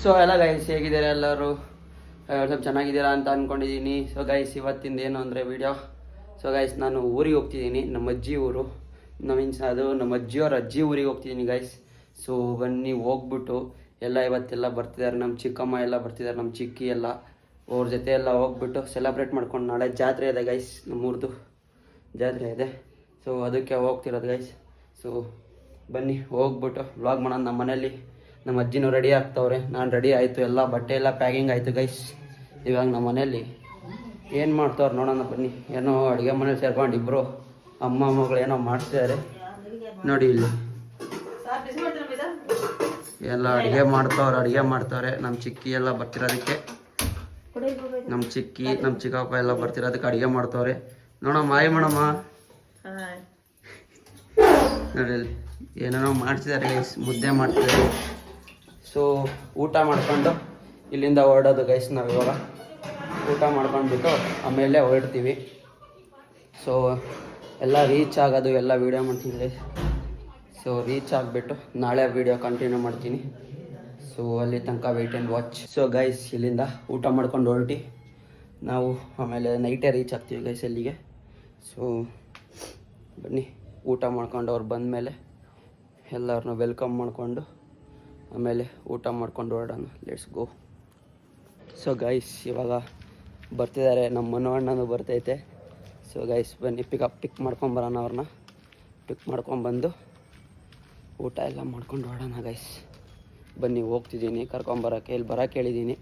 So ಎಲ್ಲ guys ಹೇಗಿದ್ದೀರಾ ಎಲ್ಲರೂ? ಸ್ವಲ್ಪ ಚೆನ್ನಾಗಿದ್ದೀರಾ ಅಂತ ಅಂದ್ಕೊಂಡಿದ್ದೀನಿ. ಸೊ ಗೈಸ್ ಇವತ್ತಿಂದ ಏನು ಅಂದರೆ ವಿಡಿಯೋ. ಸೊ ಗೈಸ್ ನಾನು ಊರಿಗೆ ಹೋಗ್ತಿದ್ದೀನಿ, ನಮ್ಮ ಅಜ್ಜಿ ಊರು. ಮೀನ್ಸ್ ಅದು ನಮ್ಮ ಅಜ್ಜಿಯವ್ರ ಅಜ್ಜಿ ಊರಿಗೆ ಹೋಗ್ತಿದ್ದೀನಿ ಗೈಸ್. ಸೊ ಬನ್ನಿ ಹೋಗ್ಬಿಟ್ಟು ಎಲ್ಲ ಇವತ್ತೆಲ್ಲ ಬರ್ತಿದ್ದಾರೆ, ನಮ್ಮ ಚಿಕ್ಕಮ್ಮ ಎಲ್ಲ ಬರ್ತಿದ್ದಾರೆ, ನಮ್ಮ ಚಿಕ್ಕಿ ಎಲ್ಲ ಅವ್ರ ಜೊತೆ ಎಲ್ಲ ಹೋಗ್ಬಿಟ್ಟು ಸೆಲೆಬ್ರೇಟ್ ಮಾಡ್ಕೊಂಡು ನಾಳೆ ಜಾತ್ರೆ ಇದೆ ಗೈಸ್, ನಮ್ಮೂರ್ದು ಜಾತ್ರೆ ಇದೆ. ಸೊ ಅದಕ್ಕೆ ಹೋಗ್ತಿರೋದು ಗೈಸ್. ಸೊ ಬನ್ನಿ ಹೋಗ್ಬಿಟ್ಟು ವ್ಲಾಗ್ ಮಾಡೋಣ. ನಮ್ಮ ಮನೇಲಿ ನಮ್ಮ ಅಜ್ಜಿನೂ ರೆಡಿ ಆಗ್ತವ್ರೆ, ನಾನು ರೆಡಿ ಆಯಿತು, ಎಲ್ಲ ಬಟ್ಟೆ ಎಲ್ಲ ಪ್ಯಾಕಿಂಗ್ ಆಯಿತು ಗೈಸ್. ಇವಾಗ ನಮ್ಮ ಮನೇಲಿ ಏನು ಮಾಡ್ತವ್ರು ನೋಡೋಣ ಬನ್ನಿ. ಏನೋ ಅಡುಗೆ ಮನೇಲಿ ಸೇರ್ಕೊಂಡು ಇಬ್ಬರು ಅಮ್ಮ ಮಗಳು ಏನೋ ಮಾಡ್ತಿದ್ದಾರೆ ನೋಡಿ. ಇಲ್ಲಿ ಎಲ್ಲ ಅಡುಗೆ ಮಾಡ್ತವ್ರೆ. ನಮ್ಮ ಚಿಕ್ಕಿ ಎಲ್ಲ ಬರ್ತಿರೋದಕ್ಕೆ, ನಮ್ಮ ಚಿಕ್ಕಿ ನಮ್ಮ ಚಿಕ್ಕಪ್ಪ ಎಲ್ಲ ಬರ್ತಿರೋದಕ್ಕೆ ಅಡುಗೆ ಮಾಡ್ತವ್ರೆ. ನೋಡಮ್ಮ ಹಾಯ್ ಮಾಡಮ್ಮ ನೋಡಿ. ಏನೇನೋ ಮಾಡ್ತಿದ್ದಾರೆ ಗೈಸ್, ಮುದ್ದೆ ಮಾಡ್ತಿದ್ದಾರೆ. ಸೊ ಊಟ ಮಾಡ್ಕೊಂಡು ಇಲ್ಲಿಂದ ಹೊರಡೋದು ಗೈಸ್. ನಾವು ಇವಾಗ ಊಟ ಮಾಡ್ಕೊಂಡ್ಬಿಟ್ಟು ಆಮೇಲೆ ಹೊರಡ್ತೀವಿ. ಸೊ ಎಲ್ಲ ರೀಚ್ ಆಗೋದು ಎಲ್ಲ ವೀಡಿಯೋ ಮಾಡ್ತೀನಿ ಗೈಸ್. ಸೊ ರೀಚ್ ಆಗಿಬಿಟ್ಟು ನಾಳೆ ವೀಡಿಯೋ ಕಂಟಿನ್ಯೂ ಮಾಡ್ತೀನಿ. ಸೊ ಅಲ್ಲಿ ತನಕ wait and watch. So guys ಇಲ್ಲಿಂದ ಊಟ ಮಾಡ್ಕೊಂಡು ಹೊರಟಿ ನಾವು ಆಮೇಲೆ ನೈಟೇ ರೀಚ್ ಆಗ್ತೀವಿ ಗೈಸ್ ಅಲ್ಲಿಗೆ. ಸೊ ಬನ್ನಿ ಊಟ ಮಾಡ್ಕೊಂಡು ಅವ್ರು ಬಂದಮೇಲೆ ಎಲ್ಲರನ್ನೂ ವೆಲ್ಕಮ್ ಮಾಡಿಕೊಂಡು ಆಮೇಲೆ ಊಟ ಮಾಡ್ಕೊಂಡು ಹೊರಡೋಣ. Let's go. ಸೊ ಗೈಸ್ ಇವಾಗ ಬರ್ತಿದ್ದಾರೆ, ನಮ್ಮ ಮನು ಅಣ್ಣನೂ ಬರ್ತೈತೆ. ಸೊ ಗೈಸ್ ಬನ್ನಿ ಪಿಕ್ ಮಾಡ್ಕೊಂಬರೋಣ. ಅವ್ರನ್ನ ಪಿಕ್ ಮಾಡ್ಕೊಂಬಂದು ಊಟ ಎಲ್ಲ ಮಾಡ್ಕೊಂಡು ಹೊರಡೋಣ ಗೈಸ್. ಬನ್ನಿ ಹೋಗ್ತಿದ್ದೀನಿ ಕರ್ಕೊಂಬರೋಕ್ಕೆ, ಇಲ್ಲಿ ಬರೋಕ್ಕೆ ಹೇಳಿದ್ದೀನಿ,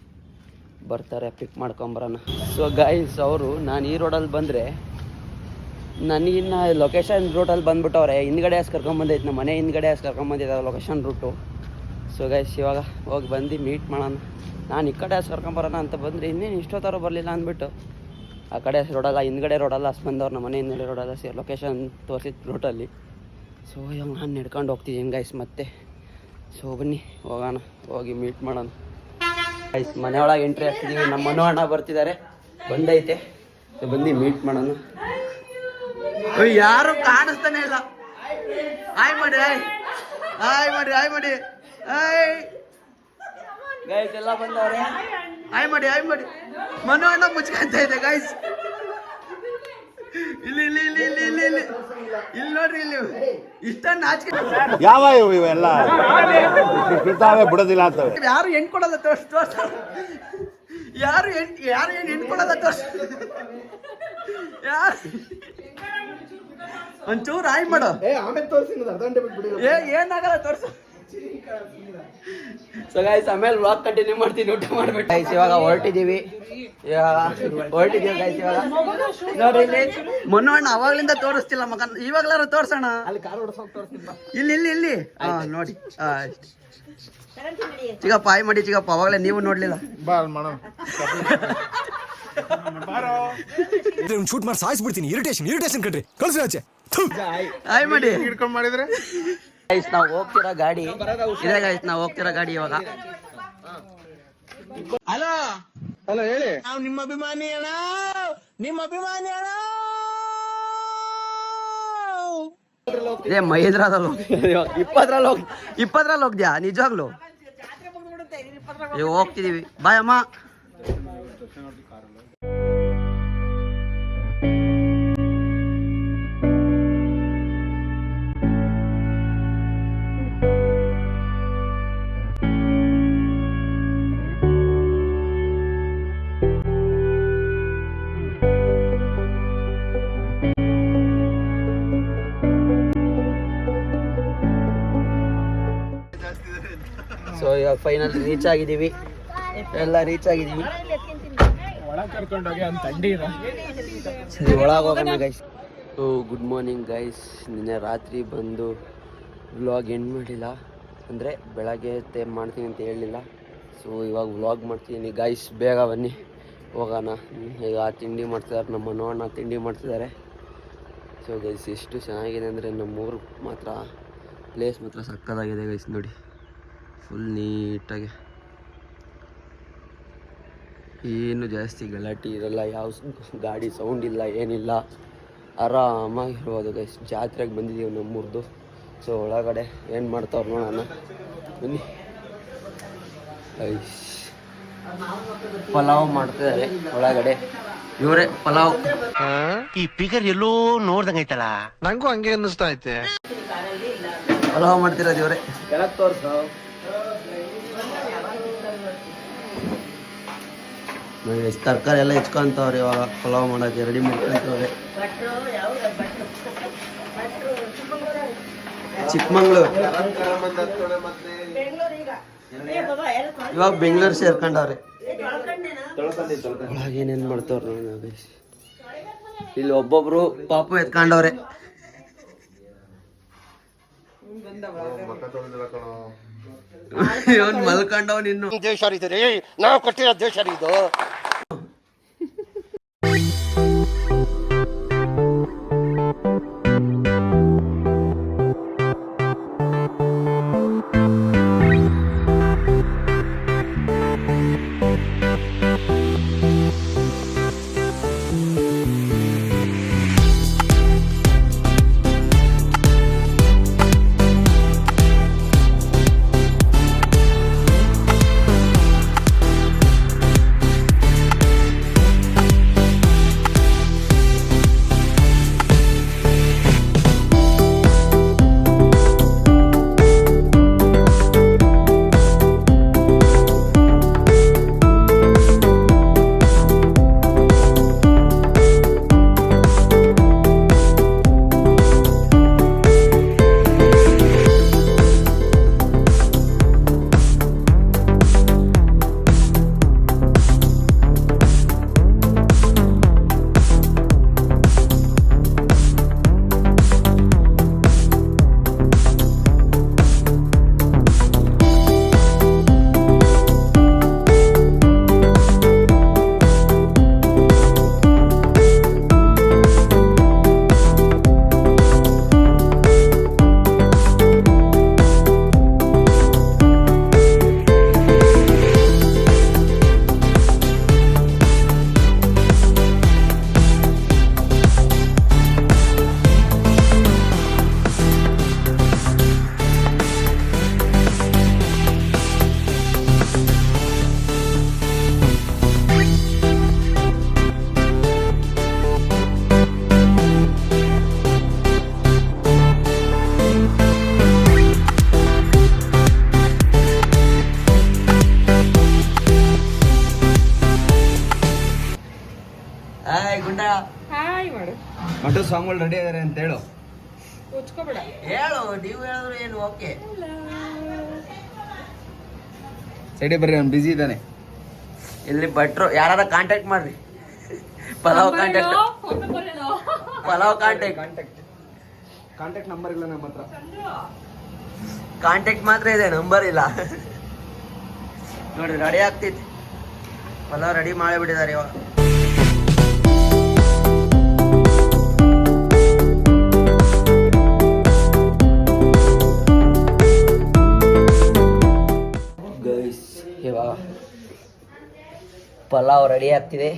ಬರ್ತಾರೆ, ಪಿಕ್ ಮಾಡ್ಕೊಂಬರೋಣ. ಸೊ ಗೈಸ್ ಅವರು ನಾನು ಈ ರೋಡಲ್ಲಿ ಬಂದರೆ ನನಗಿನ್ನ ಲೊಕೇಶನ್ ರೂಟಲ್ಲಿ ಬಂದ್ಬಿಟ್ಟವ್ರೆ. ಹಿಂದ್ಗಡೆ ಕರ್ಕೊಂಬಂದೈತೆ, ನಮ್ಮ ಮನೆ ಹಿಂದ್ಗಡೆ ಕರ್ಕೊಂಬಂದಿದ್ದಾರೆ ಲೊಕೇಶನ್ ರೂಟು. ಸೊ ಗೈಸ್ ಇವಾಗ ಹೋಗಿ ಬಂದು ಮೀಟ್ ಮಾಡೋಣ. ನಾನು ಈ ಕಡೆ ಕರ್ಕೊಂಬರೋಣ ಅಂತ ಬಂದರೆ ಇನ್ನೇನು ಇಷ್ಟೊತ್ತಾರು ಬರಲಿಲ್ಲ ಅಂದ್ಬಿಟ್ಟು ಆ ಕಡೆ ರೋಡಲ್ಲ, ಹಿಂದ್ಗಡೆ ರೋಡಲ್ಲ ಬಂದವ್ರು, ನಮ್ಮ ಮನೆ ಹಿಂದ್ಗಡೆ ರೋಡಲ್ಲ ಲೊಕೇಶನ್ ತೋರಿಸಿದ ರೂಟಲ್ಲಿ. ಸೊ ಇವಾಗ ನಾನು ನಡ್ಕೊಂಡು ಹೋಗ್ತಿದ್ದೀನಿ ಗೈಸ್ ಮತ್ತೆ. ಸೊ ಬನ್ನಿ ಹೋಗೋಣ, ಹೋಗಿ ಮೀಟ್ ಮಾಡೋಣ ಗೈಸ್. ಮನೆಯೊಳಗೆ ಎಂಟ್ರಿ ಆಗ್ತಿದ್ದೀವಿ, ನಮ್ಮ ಮನು ಅಣ್ಣ ಬರ್ತಿದ್ದಾರೆ, ಬಂದೈತೆ. ಸೊ ಬಂದು ಮೀಟ್ ಮಾಡೋಣ. ಯಾರು ಕಾಣಿಸ್ತಾನೆ ಇಲ್ಲ. ಹಾಯ್ ಮಾಡಿ ಗೈಸ್, ಎಲ್ಲ ಬಂದವ್ರೆ. ಹಾಯ್ ಮಾಡಿ ಮನು ಅಣ್ಣ ಮುಚ್ಕೊಂತ ಇದೆ ಗೈಸ್. ಇಲ್ಲಿ ನೋಡ್ರಿ, ಇಲ್ಲಿ ಇಷ್ಟ ನಾಚಿಕೆ ಯಾವ ಇವೆಲ್ಲ ಬಿಡೋದಿಲ್ಲ ಅಂತ. ಯಾರು ಹೆಣ್ ಕೊಡೋದ ತೋರ್ಸ, ಯಾರು ಏನ್ ಹೆಣ್ ಕೊಡೋದ ತೋರ್ಸ, ಯಾರು ಒಂಚೂರು ಹಾಯ್ ಮಾಡೋ. ಏನಾಗಲ್ಲ ತೋರ್ಸು. ಸೊ ಗೈಸ್ ಆಮೇಲೆ ವ್ಲಾಗ್ ಕಂಟಿನ್ಯೂ ಮಾಡ್ತೀನಿ ಊಟ ಮಾಡ್ಬಿಟ್ಟು. ಗೈಸ್ ಇವಾಗ ಹೊರಟಿದ್ದೀವಿ ಗೈಸ್. ಇವಾಗ ನೋಡ್ರಿ ಇಲ್ಲಿ ಮನು ಅಣ್ಣ ಅವಾಗ್ಲಿಂದ ತೋರಿಸ್ತಿಲ್ಲ ಮಗ, ಇವಾಗ್ಲಾರು ತೋರ್ಸೋಣ. ಇಲ್ಲಿ ನೋಡಿ ಚಿಕ್ಕಪ್ಪ ಹಾಯ್ ಮಾಡಿ. ಚಿಕ್ಕಪ್ಪ ಅವಾಗಲೇ ನೀವು ನೋಡ್ಲಿಲ್ಲ. ಶೂಟ್ ಮಾಡಿ ಸಾಯಿಸ್ಬಿಡ್ತೀನಿ. ಇರಿಟೇಷನ್ ಕಣ್ರಿ, ಕಳ್ಸಿ ಆಚೆ. ಹಾಯ್ ಮಾಡಿ ಹಿಡ್ಕೊಂಡು ಮಾಡಿದ್ರೆ ಗೈಸ್ ನಾವು ಹೋಗ್ತಿರೋ ಗಾಡಿ ಇದೆ ಗೈಸ್. ನಾವು ಹೋಗ್ತಿರೋ ಗಾಡಿ ಇವಾಗ. ಹಲೋ ಹೇಳಿ. ನಾವು ನಿಮ್ಮ ಅಭಿಮಾನಿ ಅಣ್ಣ. ಇದೇ ಮಹೇಂದ್ರದಲ್ಲಿ ಇಪ್ಪತ್ತರಲ್ಲಿ ಹೋಗ್ದ್ಯಾ ನಿಜವಾಗ್ಲು? ಈಗ ಹೋಗ್ತಿದೀವಿ, ಬಾಯ್ ಅಮ್ಮ. ಸೊ ಇವಾಗ ಫೈನಲ್ ರೀಚ್ ಆಗಿದ್ದೀವಿ, ಎಲ್ಲ ರೀಚ್ ಆಗಿದ್ದೀವಿ. ಸರಿ ಒಳಗೆ ಹೋಗೋಣ ಗೈಸ್. Good morning guys. ನಿನ್ನೆ ರಾತ್ರಿ ಬಂದು ವ್ಲಾಗ್ ಎಂಡ್ ಮಾಡಿಲ್ಲ, ಅಂದರೆ ಬೆಳಗ್ಗೆ ಮಾಡ್ತೀನಿ ಅಂತ ಹೇಳಲಿಲ್ಲ. ಸೊ ಇವಾಗ ವ್ಲಾಗ್ ಮಾಡ್ತಿದ್ದೀನಿ ಗೈಸ್. ಬೇಗ ಬನ್ನಿ ಹೋಗೋಣ. ಈಗ ತಿಂಡಿ ಮಾಡ್ತಿದ್ದಾರೆ, ನಮ್ಮ ಮನು ಅಣ್ಣ ತಿಂಡಿ ಮಾಡ್ತಿದ್ದಾರೆ. ಸೊ ಗೈಸ್ ಎಷ್ಟು ಚೆನ್ನಾಗಿದೆ ಅಂದರೆ ನಮ್ಮೂರು ಮಾತ್ರ, ಪ್ಲೇಸ್ ಮಾತ್ರ ಸಕ್ಕತ್ತಾಗಿದೆ ಗೈಸ್. ನೋಡಿ ಫುಲ್ ನೀಟಾಗಿ, ಏನು ಜಾಸ್ತಿ ಗಲಾಟೆ ಇರಲ್ಲ, ಯಾವ ಗಾಡಿ ಸೌಂಡ್ ಇಲ್ಲ, ಏನಿಲ್ಲ, ಆರಾಮಾಗಿರ್ಬೋದು ಗೈಸ್. ಜಾತ್ರೆಗೆ ಬಂದಿದ್ದೀವಿ ನಮ್ಮೂರ್ದು. ಸೊ ಒಳಗಡೆ ಏನು ಮಾಡ್ತಾವ್ರು ನೋಡೋಣ ಬನ್ನಿ. ಪಲಾವ್ ಮಾಡ್ತಿದ್ದಾರೆ ಒಳಗಡೆ. ಇವರೇ ಪಲಾವ್. ಈ ಫಿಗರ್ ಎಲ್ಲೋ ನೋಡ್ದಂಗೈತಲ್ಲ. ನಂಗೂ ಹಂಗೆ ಅನ್ನಿಸ್ತಾ ಐತೆ. ಪಲಾವ್ ಮಾಡ್ತಿರೋದು ಇವರೇ. ತರಕಾರಿ ಎಲ್ಲ ಹೆಚ್ಕೊಂತವ್ರೆ ಇವಾಗ ಪಲಾವ್ ಮಾಡೋಕ್ಕೆ ರೆಡಿ ಮಾಡ್ಕೊಂತವ್ರೆ. ಚಿಕ್ಕಮಂಗ್ಳೂರು ಇವಾಗ ಬೆಂಗಳೂರು ಸೇರ್ಕೊಂಡವ್ರೆ. ಏನೇನು ಮಾಡ್ತವ್ರ ನೋಡಿ. ಇಲ್ಲಿ ಒಬ್ಬೊಬ್ರು ಪಾಪು ಎತ್ಕೊಂಡವ್ರೆ. ಇವನ್ ಮಲ್ಕೊಂಡವ್ ಇನ್ನು. ದೇಶ ರೀ ನಾವು ಕೊಟ್ಟಿರೋ ದೇಶ ಇದು. ಮಟನ್ ಸಾಂಗ್ಗಳು ರೆಡಿ ಆಗಿದ್ದಾರೆ ಅಂತ ಹೇಳು. ಹೇಳು, ನೀವು ಹೇಳಿದ್ರು ಏನು ಓಕೆ. ಸೈಡಿ ಬರ್ರಿ, ನಾನು ಬಿಸಿ ಇದ್ದಾನೆ. ಇಲ್ಲಿ ಭಟ್ರು ಯಾರ ಕಾಂಟ್ಯಾಕ್ಟ್ ಮಾಡ್ರಿ. ಪಲಾವ್ ಕಾಂಟ್ಯಾಕ್ಟ್ ನಂಬರ್ ಇಲ್ಲ ನಮ್ಮ ಹತ್ರ. ಕಾಂಟ್ಯಾಕ್ಟ್ ಮಾತ್ರ ಇದೆ, ನಂಬರ್ ಇಲ್ಲ. ನೋಡಿ ರೆಡಿ ಆಗ್ತೈತಿ. ಪಲಾವ್ ರೆಡಿ ಮಾಡಿಬಿಟ್ಟಿದ್ದಾರೆ ಇವಾಗ. ಇವಾಗ ಪಲಾವ್ ರೆಡಿ ಆಗ್ತಿದೆ.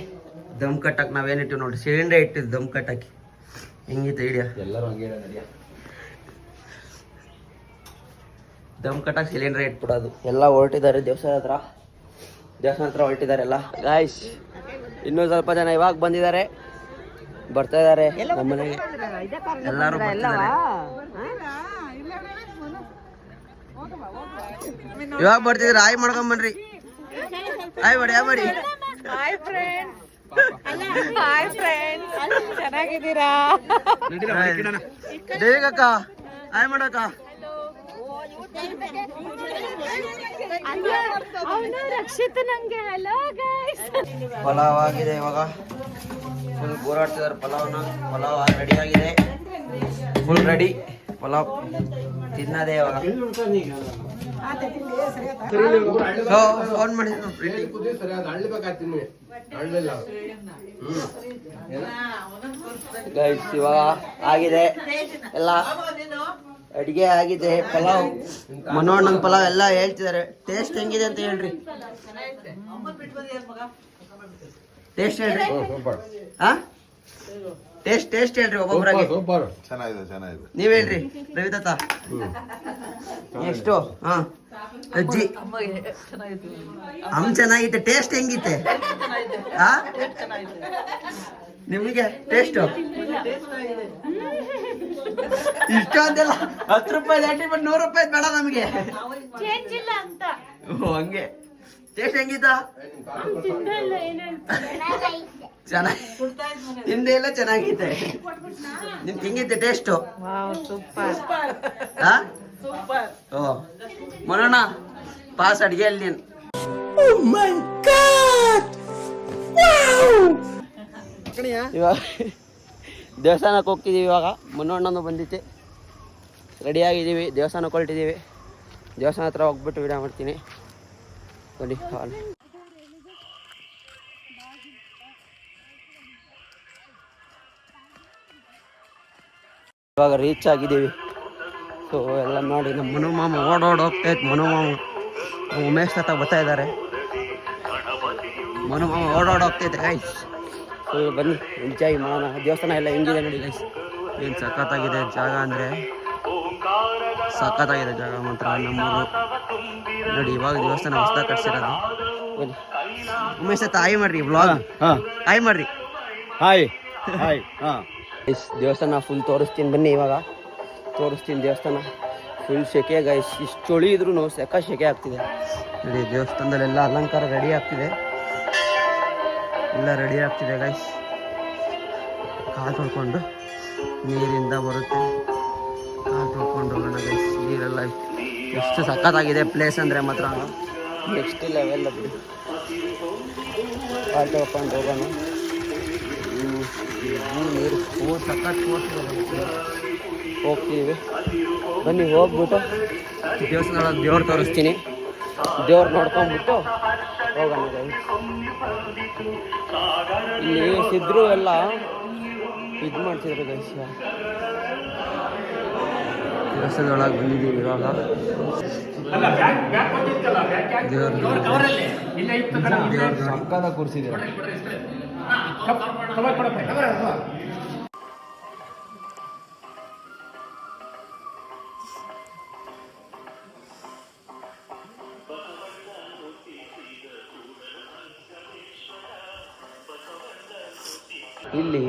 ದಮ್ ಕಟ್ಟಕ್ಕೆ ನಾವೇನಿಟ್ಟಿವಿ ನೋಡಿ, ಸಿಲಿಂಡರ್ ಇಟ್ಟಿದ್ದು ದಮ್ ಕಟ್ಟಕ್ಕೆ. ಹೆಂಗಿತ್ತು ಐಡಿಯಾ? ಎಲ್ಲರೂ ಹಂಗೆ ನಡಿಯ. ದಮ್ ಕಟ್ಟಕ್ಕೆ ಸಿಲಿಂಡರ್ ಇಟ್ಬಿಡೋದು. ಎಲ್ಲ ಹೊರಟಿದ್ದಾರೆ ದೇವಸ್ಥಾನ ಹತ್ರ ಹೊರಟಿದ್ದಾರೆ ಎಲ್ಲ. ಗಾಯ್ಸ್ ಇನ್ನೂ ಸ್ವಲ್ಪ ಜನ ಇವಾಗ ಬಂದಿದ್ದಾರೆ, ಬರ್ತಾ ಇದ್ದಾರೆ ನಮ್ಮ ಮನೆಗೆ. ಎಲ್ಲರೂ ಬರ್ತಿದ್ದಾರೆ. ಇವಾಗ ಬರ್ತಿದ್ರೆ ಹಾಯ್ ಮಾಡ್ಕೊಂಬನ್ರಿ. ಹಾಯ್ ಮಾಡಿ, ಹಾಯ್ ಮಾಡಿ. ಚೆನ್ನಾಗಿದ್ದೀರಾ? ದೇವಿಕಕ್ಕ ಹಾಯ್ ಮಾಡಕ್ಕ. ರಕ್ಷಿತ್ ನಂಗೆ ಹಲೋ ಗೈಸ್. ಪಲಾವ್ ಆಗಿದೆ ಇವಾಗ. ಫುಲ್ ಗೋರಾಡ್ತಿದ್ದಾರೆ ಪಲಾವ್ನ. ಪಲಾವ್ ರೆಡಿ ಆಗಿದೆ, ಫುಲ್ ರೆಡಿ. ಪಲಾವ್ ತಿನ್ನದೇ ಇವಾಗ. ಫೋನ್ ಮಾಡಿ ಗೈಸ್ ಇವಾಗ ಆಗಿದೆ ಎಲ್ಲ, ಅಡಿಗೆ ಆಗಿದೆ. ಪಲಾವ್ ಮನೋಣ್ಣನ ಪಲಾವ್ ಎಲ್ಲ ಹೇಳ್ತಿದ್ದಾರೆ. ಟೇಸ್ಟ್ ಹೆಂಗಿದೆ ಅಂತ ಹೇಳ್ರಿ. ಟೇಸ್ಟ್ ಹೇಳ್ರಿ. ಹಾ ಟೇಸ್ಟ್ ಹೇಳ್ರಿ ಒಬ್ಬೊಬ್ಬರಾಗಿ. ಚೆನ್ನಾಗಿದೆ ಚೆನ್ನಾಗಿದೆ. ನೀವ್ ಹೇಳ್ರಿ ರವಿ ತಾತ. ಎಷ್ಟು? ಹಾ ಅಜ್ಜಿ ಅಮ್ಮ ಚೆನ್ನಾಗಿತ್ತೆ. ಟೇಸ್ಟ್ ಹೆಂಗಿತ್ತೆ? ಹಾ ನಿಮಗೆ ಟೇಸ್ಟು ಇಷ್ಟೊಂದೆಲ್ಲ 10 ರೂಪಾಯಿ ದಾಟಿ ಬಟ್ 100 ರೂಪಾಯಿ ಬೇಡ ನಮಗೆ. ಚೇಂಜ್ ಇಲ್ಲ ಅಂತ. ಓ ಹಂಗೆ. ಟೇಸ್ಟ್ ಹೆಂಗಿತ್ತ? ತಿನ್ನಲ್ಲ ಏನೇನು ಚೆನ್ನಾಗಿ ಹಿಂದೆ ಎಲ್ಲ ಚೆನ್ನಾಗಿದೆ. ನಿಮ್ಗೆ ಹೆಂಗಿತ್ತೆ ಟೇಸ್ಟು? Wow super. ಹಾ ಓ ಮನೋಣ ಪಾಸ್ ಅಡ್ಗೆಯಲ್ಲಿ ನೀನು. ಇವಾಗ ದೇವಸ್ಥಾನಕ್ಕೆ ಹೋಗ್ತಿದ್ದೀವಿ. ಇವಾಗ ಮುನ್ನಣ್ಣನು ಬಂದಿತ್ತೆ. ರೆಡಿಯಾಗಿದ್ದೀವಿ, ದೇವಸ್ಥಾನಕ್ಕೆ ಹೊರಟಿದ್ದೀವಿ. ದೇವಸ್ಥಾನ ಹತ್ರ ಹೋಗ್ಬಿಟ್ಟು ವಿಡಿಯೋ ಮಾಡ್ತೀನಿ ಬನ್ನಿ. ಇವಾಗ ರೀಚ್ ಆಗಿದ್ದೀವಿ. ಸೊ ಎಲ್ಲ ನೋಡಿ ನಮ್ಮ ಮನು ಮಾಮ ಓಡೋಗ್ತೈತೆ. ಮನು ಮಾಮ ಉಮೇಶ್ ತಾತ ಬರ್ತಾ ಇದ್ದಾರೆ. ಮನು ಮಾಮ ಓಡೋಗ್ತೈತೆ ಗೈಸ್. ಸೊ ಬನ್ನಿ ಎಂಜಾಯ್ ಮಾಡೋಣ. ದೇವಸ್ಥಾನ ಎಲ್ಲ ಹೆಂಗಿದೆ ನೋಡಿ ಗೈಸ್. ಏನು ಸಖತ್ತಾಗಿದೆ ಜಾಗ ಅಂದರೆ ಸಖತ್ತಾಗಿದೆ ಜಾಗ ಮಾತ್ರ. ನಮ್ಮೂರು ನೋಡಿ ಇವಾಗ ದೇವಸ್ಥಾನ ಹೊಸದಾಗಿ ಕಟ್ಸಿರೋದು. ಬನ್ನಿ ಉಮೇಶ್ ತಾತ ಹಾಯ್ ಮಾಡ್ರಿ. ಬ್ಲಾಗ್ ಹಾಯ್ ಮಾಡ್ರಿ. Hi hi. ಹಾಂ ದೇವಸ್ಥಾನ ಫುಲ್ ತೋರಿಸ್ತೀನಿ ಬನ್ನಿ. ಇವಾಗ ತೋರಿಸ್ತೀನಿ ದೇವಸ್ಥಾನ. ಫುಲ್ ಸೆಕೆ ಗೈಸ್. ಇಷ್ಟು ಚಳಿ ಇದ್ರೂ ಸೆಕೆ ಆಗ್ತಿದೆ ನೋಡಿ. ದೇವಸ್ಥಾನದಲ್ಲೆಲ್ಲ ಅಲಂಕಾರ ರೆಡಿ ಆಗ್ತಿದೆ. ಎಲ್ಲ ರೆಡಿ ಆಗ್ತಿದೆ ಗೈಸ್. ಕಾಲು ತೊಳ್ಕೊಂಡು ನೀರಿಂದ ಬರುತ್ತೆ. ಕಾಲು ತೊಳ್ಕೊಂಡು ಹೋಗೋಣ ಗೈಸ್. ನೀರೆಲ್ಲ ಎಷ್ಟು ಸಖತ್ತಾಗಿದೆ ಪ್ಲೇಸ್ ಅಂದರೆ ಮಾತ್ರ ನೆಕ್ಸ್ಟ್ ಲೆವೆಲ್ ಬಿಡಿ. ಕಾಲು ತೊಳ್ಕೊಂಡು ಹೋಗೋಣ. ನೀರು ಸಖತ್ ಹೋಗ್ತೀವಿ. ಬನ್ನಿ ಹೋಗ್ಬಿಟ್ಟು ದೇವಸ್ಥಾನ ದೇವ್ರು ತೋರಿಸ್ತೀನಿ. ದೇವ್ರು ನೋಡ್ಕೊಂಡ್ಬಿಟ್ಟು ಹೋಗೋಣ. ಇಲ್ಲಿ ಸಿದ್ರು ಎಲ್ಲ ಇದು ಮಾಡ್ತಿದ್ರು ಗೈಸ್. ದೇವಸ್ಥಾನದೊಳಗೆ ಬಂದಿದ್ದೀವಿ ಇವಾಗ. ದೇವ್ರ ಸಕ್ಕದ ಕೂರಿಸಿದ್ದೀರ. ಇಲ್ಲಿ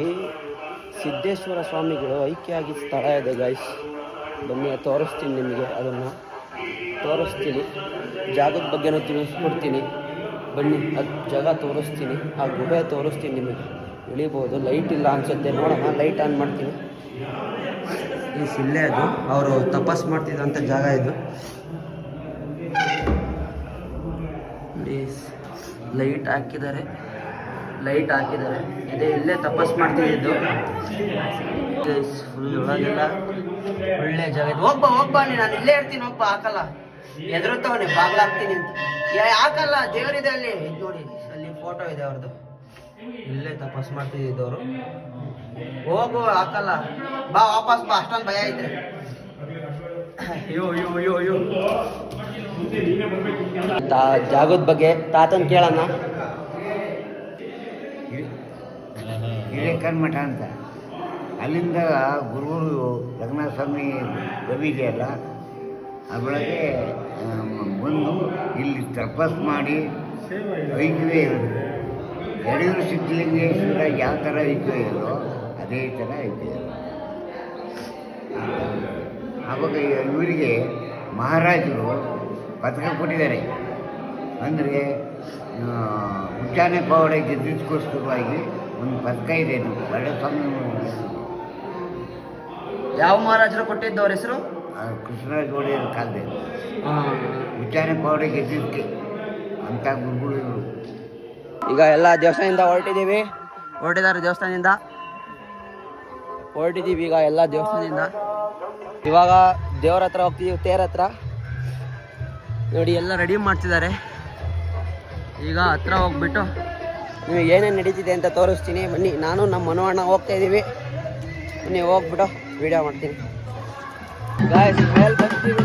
ಸಿದ್ದೇಶ್ವರ ಸ್ವಾಮಿಗಳು ಐಕ್ಯ ಆಗಿದ್ದ ಸ್ಥಳ ಇದೆ ಗೈಸ್. ಬನ್ನಿ ತೋರಿಸ್ತೀನಿ ನಿಮಗೆ. ಅದನ್ನು ತೋರಿಸ್ತೀನಿ. ಜಾಗದ ಬಗ್ಗೆನೂ ತಿಳಿಸ್ಕೊಡ್ತೀನಿ. ಬನ್ನಿ ಅದು ಜಾಗ ತೋರಿಸ್ತೀನಿ. ಆ ಗುಹೆ ತೋರಿಸ್ತೀನಿ ನಿಮಗೆ. ಇಳಿಬೋದು. ಲೈಟ್ ಇಲ್ಲ ಅನ್ಸುತ್ತೆ, ನೋಡೋಣ. ಲೈಟ್ ಆನ್ ಮಾಡ್ತೀನಿ. ಈ ಶಿಲ್ಲೆ ಅದು ಅವರು ತಪಸ್ ಮಾಡ್ತಿದ್ದಂಥ ಜಾಗ ಇದು. ಲೈಟ್ ಹಾಕಿದ್ದಾರೆ. ಇದೇ ಇಲ್ಲೇ ತಪಸ್ ಮಾಡ್ತಿದ್ದು. ಫುಲ್ ಒಳಗೆಲ್ಲ ಒಳ್ಳೆ ಜಾಗ ಇದು. ಹೋಗ್ಬಾ ನೀನು. ನಾನು ಇಲ್ಲೇ ಇರ್ತೀನಿ. ಹಾಕಲ್ಲ ಎದುರುತ್ತವನೇ ಬಾಗ್ಲಾಗ್ತೀನಿ ಅಂತ. ಹಾಕಲ್ಲ. ದೇವರಿದೆ ಅಲ್ಲಿ ನೋಡಿ. ಅಲ್ಲಿ ಫೋಟೋ ಇದೆ ಅವ್ರದ್ದು. ಇಲ್ಲೇ ತಪಸ್ ಮಾಡ್ತಿದ್ದವರು. ಹೋಗು ಹಾಕಲ್ಲ. ಬಾ ವಾಪಸ್ ಬಾ. ಅಷ್ಟೊಂದು ಭಯ ಐತೆ. ಜಾಗದ ಬಗ್ಗೆ ತಾತನ್ ಕೇಳೋಣ. ಹಿರೇಕಲ್ ಮಠ ಅಂತ. ಅಲ್ಲಿಂದ ಗುರುಗಳು ರಂಗನಾಥ ಸ್ವಾಮಿ ಗವಿ ಇದೆಯಲ್ಲ, ಅದರೊಳಗೆ ಬಂದು ಇಲ್ಲಿ ತಪಸ್ ಮಾಡಿ ಐಕ್ಯವೇ ಇರೋದು. ಯಡಿಯೂರು ಸಿದ್ಧಲಿಂಗೇಶ್ವರ ಯಾವ ಥರ ಐಕ್ಯವೇ ಇರೋ ಅದೇ ಥರ ಐಕ್ಯ. ಆವಾಗ ಇವರಿಗೆ ಮಹಾರಾಜರು ಪದಕ ಕೊಟ್ಟಿದ್ದಾರೆ. ಅಂದರೆ ಉಚ್ಚಾನೆ ಪವಾಡ ಗೆದ್ದಿದ್ದಕ್ಕೋಸ್ಕರವಾಗಿ ಒಂದು ಪದಕ ಇದೆ. ಒಳ್ಳೆ ಸ್ವಾಮಿ ಯಾವ ಮಹಾರಾಜರು ಕೊಟ್ಟಿದ್ದು ಅವ್ರ ಹೆಸರು? ಕೃಷ್ಣರಾಜ ಒಡೆಯರ ಕಾಲದಲ್ಲಿ ಉಚ್ಚಾನೆ ಪವಾಡ ಗೆದ್ದಿದ್ದಕ್ಕೆ ಅಂಥ ಗುರುಗಳು ಇವರು. ಈಗ ಎಲ್ಲ ದೇವಸ್ಥಾನದಿಂದ ಹೊರಟಿದ್ದಾರೆ. ದೇವಸ್ಥಾನದಿಂದ ಹೊರಟಿದ್ದೀವಿ ಈಗ ಎಲ್ಲ ದೇವಸ್ಥಾನದಿಂದ. ಇವಾಗ ದೇವ್ರ ಹತ್ರ ಹೋಗ್ತಿದ್ದೀವಿ, ತೇರ ಹತ್ರ. ನೋಡಿ ಎಲ್ಲ ರೆಡಿ ಮಾಡ್ತಿದ್ದಾರೆ. ಈಗ ಹತ್ರ ಹೋಗ್ಬಿಟ್ಟು ನಿಮಗೆ ಏನೇನು ನಡೀತಿದೆ ಅಂತ ತೋರಿಸ್ತೀನಿ. ಬನ್ನಿ. ನಾನು ನಮ್ಮ ಮನೋಣ್ಣ ಹೋಗ್ತಾ ಇದ್ದೀವಿ. ಬನ್ನಿ ಹೋಗ್ಬಿಟ್ಟು ವಿಡಿಯೋ ಮಾಡ್ತೀನಿ. ಗಾಯ್ಸ್ ಮೇಲೆ ಬರ್ತೀವಿ.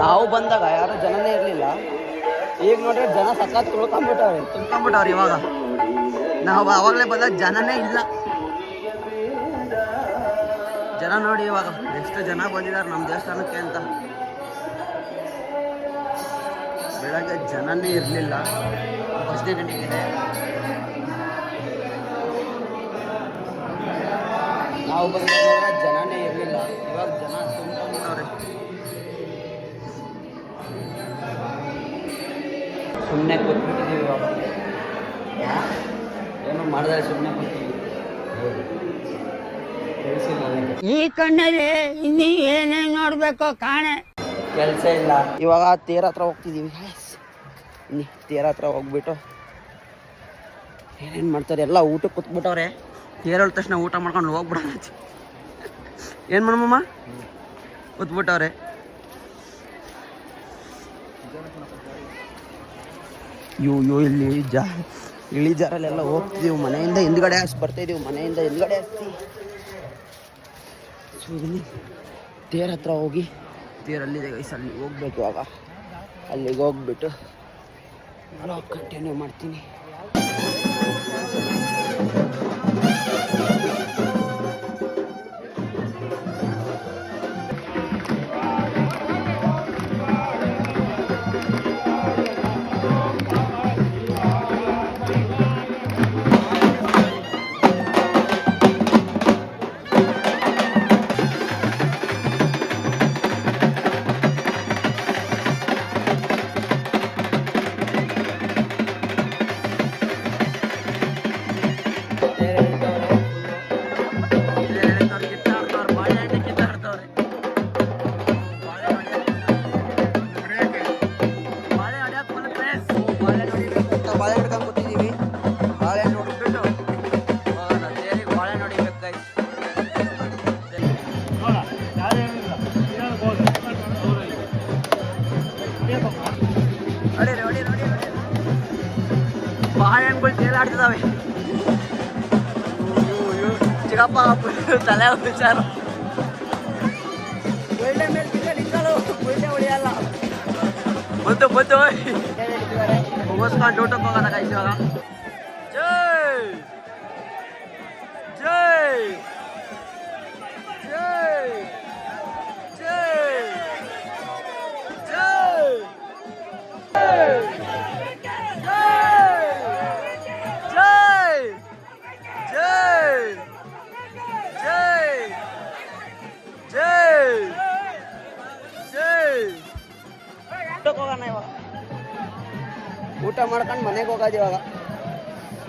ನಾವು ಬಂದಾಗ ಯಾರು ಜನನೇ ಇರಲಿಲ್ಲ. ಈಗ ನೋಡ್ರೆ ಜನ ಸಖತ್ ತುಂಬ್ಕೊಂಬಿಟ್ಟವ್ರೆ ಇವಾಗ. ನಾವು ಆವಾಗಲೇ ಬಂದಾಗ ಜನನೇ ಇಲ್ಲ. ಜನ ನೋಡಿ ಇವಾಗ ಎಷ್ಟು ಜನ ಬಂದಿದ್ದಾರೆ ನಮ್ಮ ದೇವಸ್ಥಾನಕ್ಕೆ ಅಂತ. ಬೆಳಗ್ಗೆ ಜನನೇ ಇರಲಿಲ್ಲ. ಫಸ್ಟ್ನೇ ಗಂಟೆಗಿದೆ. ನಾವು ಬಂದಾಗ ಜನನೇ ಇರಲಿಲ್ಲ. ಇವಾಗ ಜನ ತುಂಬ್ಕೊಂಡ್ಬಿಟ್ಟವ್ರೆ. ಸುಮ್ಮನೆ ಕೂತ್ಬಿಟ್ಟಿದ್ದೀವಿ ಇವಾಗ. ಏನೋ ಮಾಡಿದ್ರೆ ಸುಮ್ಮನೆ ಕೂತಿದ್ದೀವಿ. ಈ ಕಣ್ಣಲ್ಲಿ ಇನ್ನೀ ಏನೇನು ನೋಡ್ಬೇಕೋ ಕಾಣೆ. ಕೆಲಸ ಇಲ್ಲ. ಇವಾಗ ತೇರ ಹತ್ರ ಹೋಗ್ತಿದ್ದೀವಿ. ತೇರ ಹತ್ರ ಹೋಗ್ಬಿಟ್ಟು ಏನೇನು ಮಾಡ್ತಾರೆ ಎಲ್ಲ ಊಟಕ್ಕೆ ಕೂತ್ಬಿಟ್ಟವ್ರೆ. ತೇರ ಹೇಳಿದ ತಕ್ಷಣ ಊಟ ಮಾಡ್ಕೊಂಡು ಹೋಗ್ಬಿಡೋಣ. ಏನು ಮಾಡಮ್ಮ ಕೂತ್ಬಿಟ್ಟವ್ರೆ. ಇಲ್ಲಿ ಇಳಿಜಾರಲ್ಲೆಲ್ಲ ಹೋಗ್ತಿದ್ದೀವಿ. ಮನೆಯಿಂದ ಹಿಂದ್ಗಡೆ ಬರ್ತಾಯಿದ್ದೀವಿ. ಮನೆಯಿಂದ ಹಿಂದ್ಗಡೆ ತೇರ ಹತ್ರ ಹೋಗಿ ತೇರಲ್ಲಿದೆ ಗೈಸ್, ಅಲ್ಲಿ ಹೋಗ್ಬೇಕು. ಇವಾಗ ಅಲ್ಲಿಗೆ ಹೋಗ್ಬಿಟ್ಟು ಕಂಟಿನ್ಯೂ ಮಾಡ್ತೀನಿ. ಬಾಳೆಹಣ್ಣುಗಳು ತೇಲಾಡ್ತಿದ್ದಾವೆ. ಚಿಕ್ಕಪ್ಪ ತಲೆ ಹುಷಾರು. ಒಳ್ಳೆ ಮೇಲೆ ನಿಂತಳು ಒಳ್ಳೆ ಹೊಳಿಯಲ್ಲ. ಬಂತು ಮುಗಿಸ್ಕೊಂಡು ಊಟಕ್ಕೆ ಹೋಗೋಣ ಗೈಸ್ ಇವಾಗ. ಜೈ ಜೈ ಜೈ ಜೈ ಹೋಗೋಣ ಇವಾಗ. ಊಟ ಮಾಡ್ಕೊಂಡು ಮನೆಗೆ ಹೋಗೋದು ಇವಾಗ.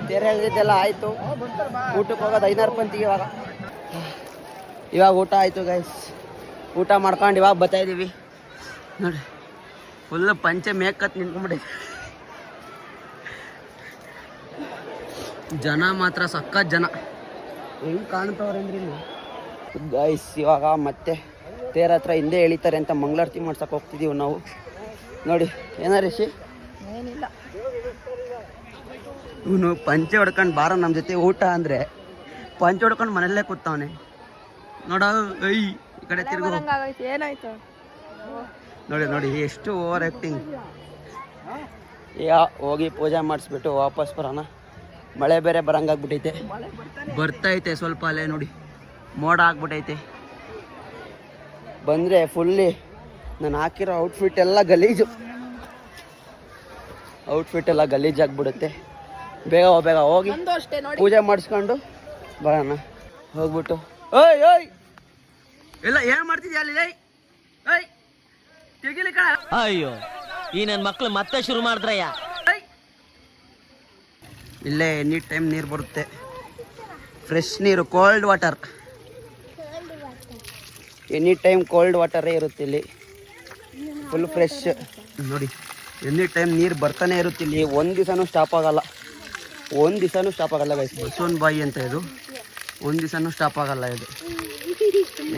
ತೇರು ಹೇಳಿದ್ದೆಲ್ಲ ಆಯಿತು. ಊಟಕ್ಕೆ ಹೋಗೋದು 5 ಪಂತಿಗೆ ಇವಾಗ ಊಟ ಆಯಿತು ಗೈಸ್. ಊಟ ಮಾಡ್ಕೊಂಡು ಇವಾಗ ಬರ್ತಾಯಿದ್ದೀವಿ ನೋಡಿ. ಫುಲ್ಲು ಪಂಚೆ ಮೇಕತ್ ನಿಂತ್ಕೊಂಡ್ಬಿಡಿ. ಜನ ಮಾತ್ರ ಸಖತ್ ಜನ. ಹೆಂಗೆ ಕಾಣ್ತವ್ರೆ ಅಂದ್ರೆ ಇಲ್ಲಿ ಗೈಸ್. ಇವಾಗ ಮತ್ತೆ ತೇರ ಹತ್ರ ಹಿಂದೆ ಎಳಿತಾರೆ ಅಂತ ಮಂಗಳಾರತಿ ಮಾಡ್ಸಕ್ಕೆ ಹೋಗ್ತಿದ್ದೀವಿ ನಾವು. ನೋಡಿ ಏನಾರ ರಿಷಿ ಏನಿಲ್ಲ. ಇವನು ಪಂಚೆ ಹೊಡ್ಕೊಂಡು ಬಾರ ನಮ್ಮ ಜೊತೆ ಊಟ ಅಂದರೆ ಪಂಚೆ ಹೊಡ್ಕೊಂಡು ಮನೆಯಲ್ಲೇ ಕೂತವನೆ ನೋಡ. ಐ ಈ ಕಡೆ ತಿರುಗು. ಏನಾಯ್ತು ನೋಡಿ ಎಷ್ಟು ಓವರ್ ಆ್ಯಕ್ಟಿಂಗ್. ಹೋಗಿ ಪೂಜೆ ಮಾಡಿಸ್ಬಿಟ್ಟು ವಾಪಸ್ ಬರೋಣ. ಮಳೆ ಬೇರೆ ಬರಂಗಾಗ್ಬಿಟ್ಟೈತೆ. ಬರ್ತೈತೆ ಸ್ವಲ್ಪ ಅಲ್ಲೇ ನೋಡಿ, ಮೋಡ ಆಗ್ಬಿಟ್ಟೈತೆ. ಬಂದರೆ ಫುಲ್ಲಿ ನಾನು ಹಾಕಿರೋ ಔಟ್ಫಿಟ್ ಎಲ್ಲ ಗಲೀಜು. ಆಗ್ಬಿಡುತ್ತೆ. ಬೇಗ ಹೋಗಿ ಪೂಜೆ ಮಾಡಿಸ್ಕೊಂಡು ಬರೋಣ. ಹೋಗ್ಬಿಟ್ಟು ಓಯ್ ಎಲ್ಲ ಏನು ಮಾಡ್ತಿದ್ಯಾ ಅಲ್ಲಿ? ಏಯ್ ತೆಗಿಲಿ ಕಣ. ಅಯ್ಯೋ ಈ ನನ್ನ ಮಕ್ಳು ಮತ್ತೆ ಶುರು ಮಾಡಿದ್ರಯ್ಯ. ಇಲ್ಲೇ ಎನಿ ಟೈಮ್ ನೀರು ಬರುತ್ತೆ. ಫ್ರೆಶ್ ನೀರು, cold water. Any time cold ವಾಟರೇ ಇರುತ್ತೆ ಇಲ್ಲಿ. ಫುಲ್ ಫ್ರೆಶ್ ನೋಡಿ. ಎನಿ ಟೈಮ್ ನೀರು ಬರ್ತಾನೆ ಇರುತ್ತೆ ಇಲ್ಲಿ. ಒಂದು ದಿವಸನೂ ಸ್ಟಾಪ್ ಆಗಲ್ಲ ಗೈಸ್. ಬಸವನ ಬಾಯಿ ಅಂತ ಇದು. ಒಂದು ದಿವಸನೂ ಸ್ಟಾಪ್ ಆಗಲ್ಲ ಇದು.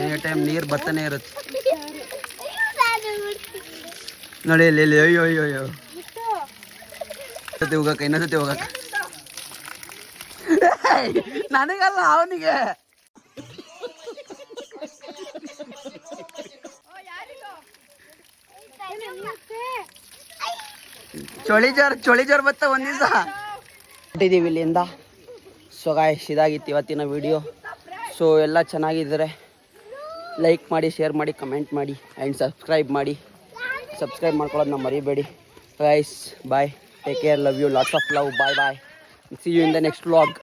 ಎನಿ ಟೈಮ್ ನೀರು ಬರ್ತಾನೆ ಇರುತ್ತೆ ನೋಡಿ ಇಲ್ಲಿ. ಅಯ್ಯೋ ಇನ್ನೊಂದ್ಸತಿ ಹೋಗಕ್ಕೆ ನನಗಲ್ಲ ಅವನಿಗೆ. ಚಳಿ ಜೋರ್ ಬತ್ತ ಒಂದ್ ದಿವಸ ಹೊಟ್ಟಿದ್ದೀವಿ ಇಲ್ಲಿಂದ. ಸೊ ಗಾಯ್ಸ್ ಇದಾಗಿತ್ತು ಇವತ್ತಿನ ವಿಡಿಯೋ. ಸೊ ಎಲ್ಲ ಚೆನ್ನಾಗಿದ್ದರೆ ಲೈಕ್ ಮಾಡಿ, ಶೇರ್ ಮಾಡಿ, ಕಮೆಂಟ್ ಮಾಡಿ ಆ್ಯಂಡ್ ಸಬ್ಸ್ಕ್ರೈಬ್ ಮಾಡಿ. ಸಬ್ಸ್ಕ್ರೈಬ್ ಮಾಡ್ಕೊಳ್ಳೋದನ್ನ ಮರಿಬೇಡಿ guys. Bye, take care, love you, lots of love, bye bye, see you in the next vlog.